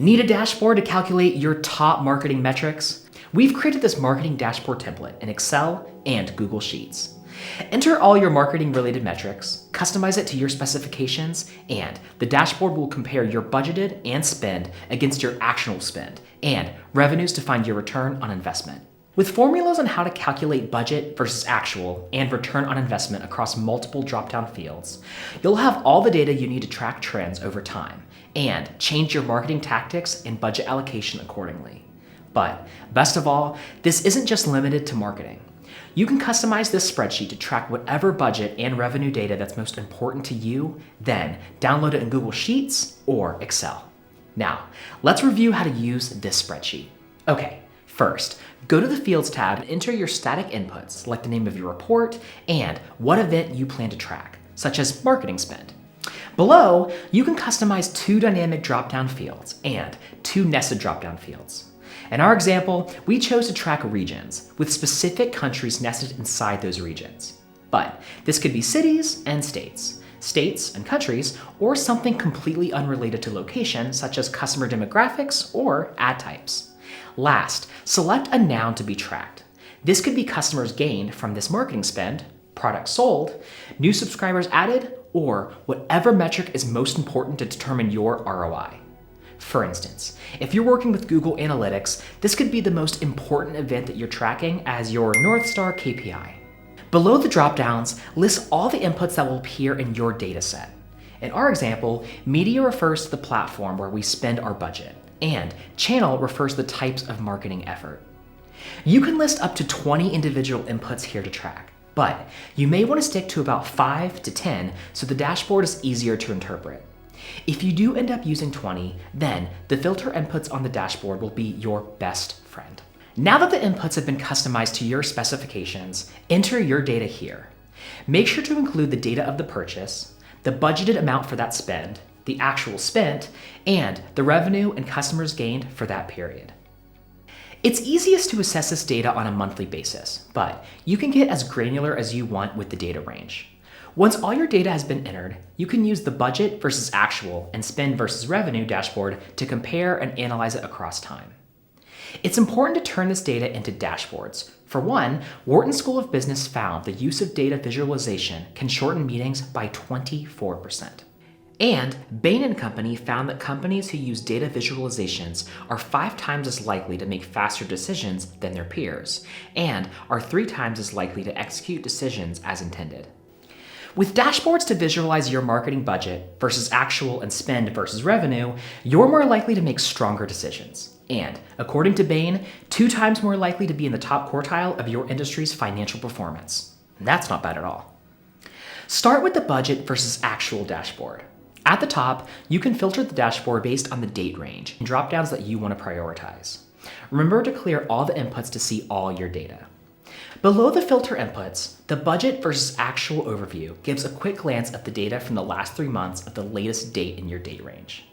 Need a dashboard to calculate your top marketing metrics? We've created this marketing dashboard template in Excel and Google Sheets. Enter all your marketing related metrics, customize it to your specifications, and the dashboard will compare your budgeted and spend against your actual spend and revenues to find your return on investment. With formulas on how to calculate budget versus actual and return on investment across multiple drop-down fields, you'll have all the data you need to track trends over time and change your marketing tactics and budget allocation accordingly. But best of all, this isn't just limited to marketing. You can customize this spreadsheet to track whatever budget and revenue data that's most important to you, then download it in Google Sheets or Excel. Now, let's review how to use this spreadsheet. Okay, first, go to the Fields tab and enter your static inputs, like the name of your report and what event you plan to track, such as marketing spend. Below, you can customize 2 dynamic drop-down fields and 2 nested drop-down fields. In our example, we chose to track regions, with specific countries nested inside those regions. But this could be cities and states and countries, or something completely unrelated to location, such as customer demographics or ad types. Last, select a noun to be tracked. This could be customers gained from this marketing spend, products sold, new subscribers added, or whatever metric is most important to determine your ROI. For instance, if you're working with Google Analytics, this could be the most important event that you're tracking as your North Star KPI. Below the dropdowns, list all the inputs that will appear in your data set. In our example, media refers to the platform where we spend our budget, and channel refers to the types of marketing effort. You can list up to 20 individual inputs here to track, but you may want to stick to about 5 to 10 so the dashboard is easier to interpret. If you do end up using 20, then the filter inputs on the dashboard will be your best friend. Now that the inputs have been customized to your specifications, enter your data here. Make sure to include the data of the purchase, the budgeted amount for that spend, the actual spent, and the revenue and customers gained for that period. It's easiest to assess this data on a monthly basis, but you can get as granular as you want with the data range. Once all your data has been entered, you can use the budget versus actual and spend versus revenue dashboard to compare and analyze it across time. It's important to turn this data into dashboards. For one, Wharton School of Business found the use of data visualization can shorten meetings by 24%. And Bain & Company found that companies who use data visualizations are 5 times as likely to make faster decisions than their peers, and are 3 times as likely to execute decisions as intended. With dashboards to visualize your marketing budget versus actual and spend versus revenue, you're more likely to make stronger decisions. And according to Bain, 2 times more likely to be in the top quartile of your industry's financial performance. That's not bad at all. Start with the budget versus actual dashboard. At the top, you can filter the dashboard based on the date range and drop-downs that you want to prioritize. Remember to clear all the inputs to see all your data. Below the filter inputs, the budget versus actual overview gives a quick glance at the data from the last 3 months of the latest date in your date range.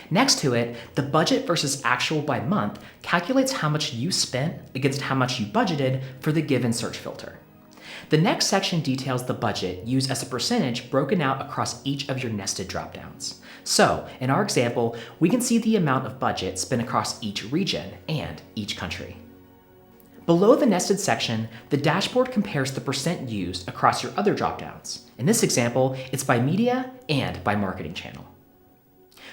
Next to it, the budget versus actual by month calculates how much you spent against how much you budgeted for the given search filter. The next section details the budget used as a percentage broken out across each of your nested dropdowns. So, in our example, we can see the amount of budget spent across each region and each country. Below the nested section, the dashboard compares the percent used across your other dropdowns. In this example, it's by media and by marketing channel.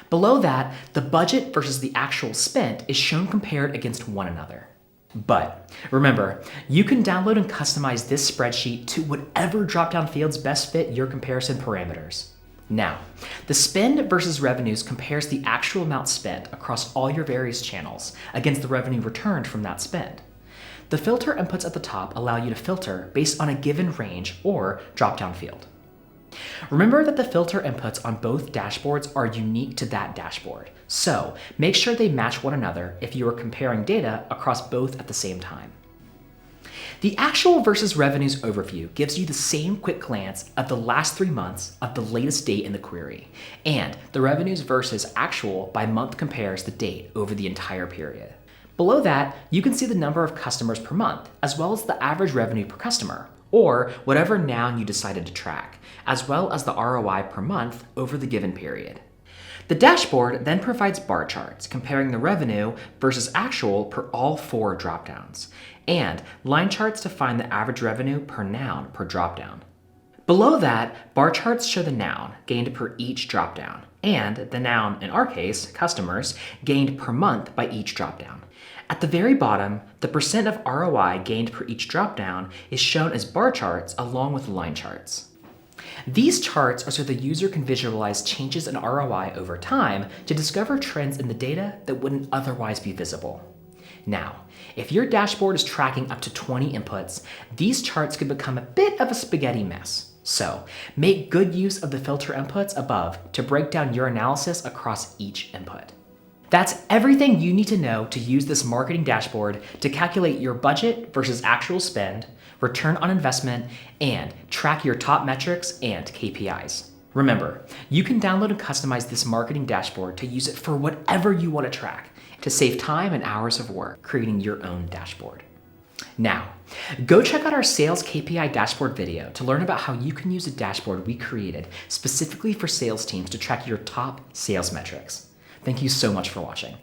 Below that, the budget versus the actual spent is shown compared against one another. But remember, you can download and customize this spreadsheet to whatever dropdown fields best fit your comparison parameters. Now, the spend versus revenues compares the actual amount spent across all your various channels against the revenue returned from that spend. The filter inputs at the top allow you to filter based on a given range or drop-down field. Remember that the filter inputs on both dashboards are unique to that dashboard, so make sure they match one another if you are comparing data across both at the same time. The actual versus revenues overview gives you the same quick glance of the last 3 months of the latest date in the query, and the revenues versus actual by month compares the date over the entire period. Below that, you can see the number of customers per month, as well as the average revenue per customer, or whatever noun you decided to track, as well as the ROI per month over the given period. The dashboard then provides bar charts comparing the revenue versus actual per all 4 dropdowns, and line charts to find the average revenue per noun per dropdown. Below that, bar charts show the noun gained per each dropdown, and the noun, in our case, customers, gained per month by each dropdown. At the very bottom, the percent of ROI gained per each dropdown is shown as bar charts along with line charts. These charts are so the user can visualize changes in ROI over time to discover trends in the data that wouldn't otherwise be visible. Now, if your dashboard is tracking up to 20 inputs, these charts could become a bit of a spaghetti mess. So, make good use of the filter inputs above to break down your analysis across each input. That's everything you need to know to use this marketing dashboard to calculate your budget versus actual spend, return on investment, and track your top metrics and KPIs. Remember, you can download and customize this marketing dashboard to use it for whatever you want to track to save time and hours of work creating your own dashboard. Now, go check out our sales KPI dashboard video to learn about how you can use a dashboard we created specifically for sales teams to track your top sales metrics. Thank you so much for watching.